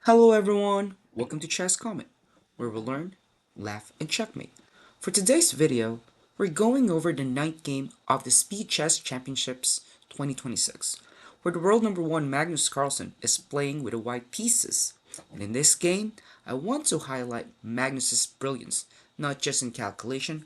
Hello everyone, welcome to Chess Comment, where we'll learn, laugh, and checkmate. For today's video, we're going over the ninth game of the Speed Chess Championships 2026, where the world number one Magnus Carlsen is playing with the white pieces. And in this game, I want to highlight Magnus's brilliance, not just in calculation,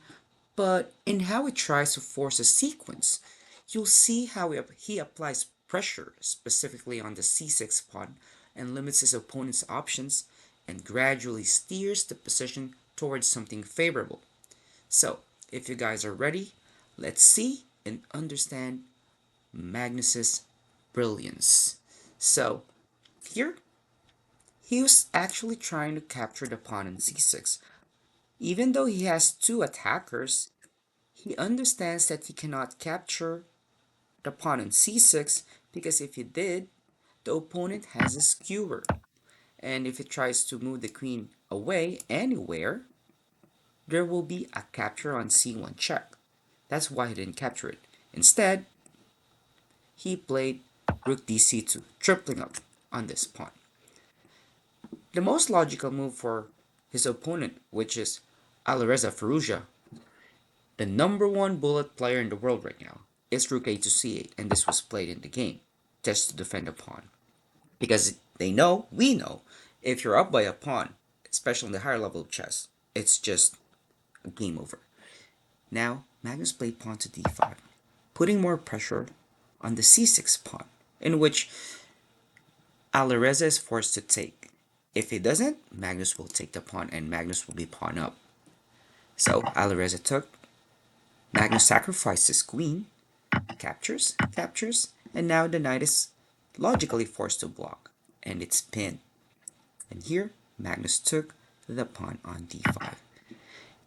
but in how he tries to force a sequence. You'll see how he applies pressure, specifically on the c6 pawn, and limits his opponent's options, and gradually steers the position towards something favorable. So, if you guys are ready, let's see and understand Magnus's brilliance. So, here, he was actually trying to capture the pawn in c6. Even though he has two attackers, he understands that he cannot capture the pawn on c6 because if he did, the opponent has a skewer. And if it tries to move the queen away anywhere, there will be a capture on c1 check. That's why he didn't capture it. Instead, he played rook dc2, tripling up on this pawn. The most logical move for his opponent, which is Alireza Firouzja, the number one bullet player in the world right now, is rook a to c8, and this was played in the game just to defend a pawn. Because we know, if you're up by a pawn, especially in the higher level of chess, it's just a game over. Now, Magnus played pawn to d5, putting more pressure on the c6 pawn, in which Alireza is forced to take. If he doesn't, Magnus will take the pawn and Magnus will be pawn up. So Alireza took, Magnus sacrifices queen, captures, and now the knight is logically forced to block, and it's pinned. And here, Magnus took the pawn on d5.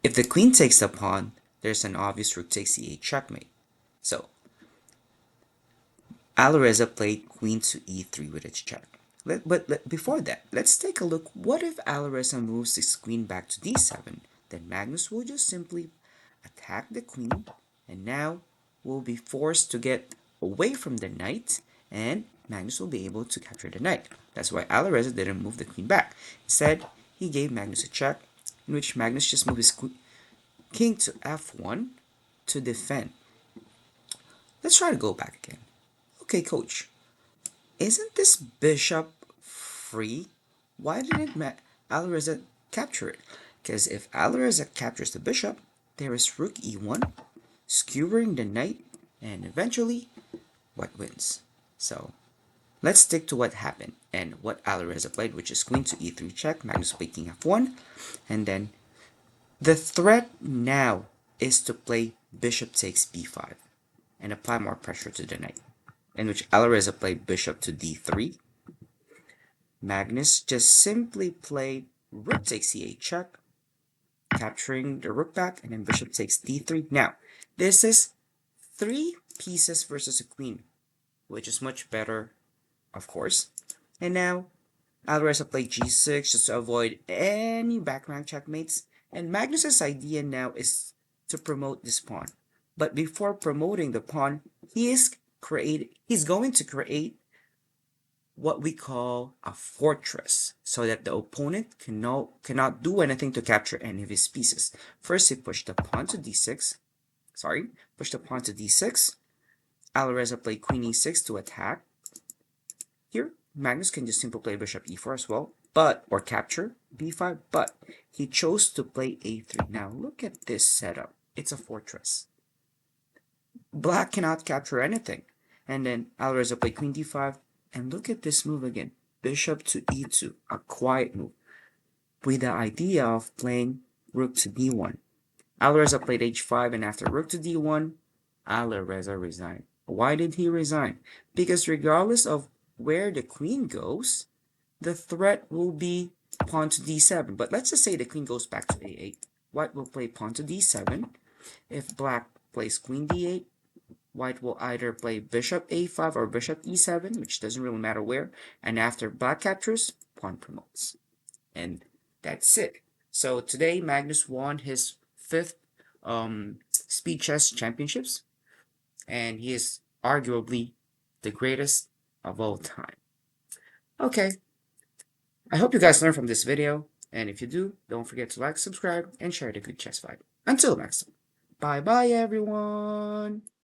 If the queen takes the pawn, there's an obvious rook takes e8 checkmate. So, Alireza played queen to e3 with its check. But before that, let's take a look. What if Alireza moves his queen back to d7? Then Magnus will just simply attack the queen, and now we'll be forced to get away from the knight, and Magnus will be able to capture the knight. That's why Alireza didn't move the queen back. Instead, he gave Magnus a check, in which Magnus just moved his king to f1 to defend. Let's try to go back again. Okay, coach, isn't this bishop free? Why didn't Alireza capture it? Because if Alireza captures the bishop, there is rook e1, skewering the knight, and eventually, white wins. So, let's stick to what happened and what Alireza played, which is queen to e3 check, Magnus played king f1, and then the threat now is to play bishop takes b5 and apply more pressure to the knight, in which Alireza played bishop to d3. Magnus just simply played rook takes e8 check, capturing the rook back, and then bishop takes d3. Now, this is 3 pieces versus a queen, which is much better, of course. And now, Alireza played g6 just to avoid any background checkmates. And Magnus's idea now is to promote this pawn. But before promoting the pawn, he's going to create what we call a fortress, so that the opponent cannot do anything to capture any of his pieces. First, he pushed the pawn to d6. Pushed the pawn to d6. Alireza played queen e6 to attack. Here, Magnus can just simply play bishop e4 as well, or capture b5, but he chose to play a3. Now, look at this setup. It's a fortress. Black cannot capture anything. And then Alireza played queen d5, and look at this move again. Bishop to e2, a quiet move, with the idea of playing rook to d1. Alireza played h5, and after rook to d1, Alireza resigned. Why did he resign? Because regardless of where the queen goes, the threat will be pawn to d7. But let's just say the queen goes back to a8. White will play pawn to d7. If black plays queen d8, white will either play bishop a5 or bishop e7, which doesn't really matter where. And after black captures, pawn promotes. And that's it. So today, Magnus won his 5th Speed Chess Championships, and he is arguably the greatest of all time. Okay, I hope you guys learned from this video, and if you do, don't forget to like, subscribe, and share the good chess vibe. Until next time, bye bye everyone!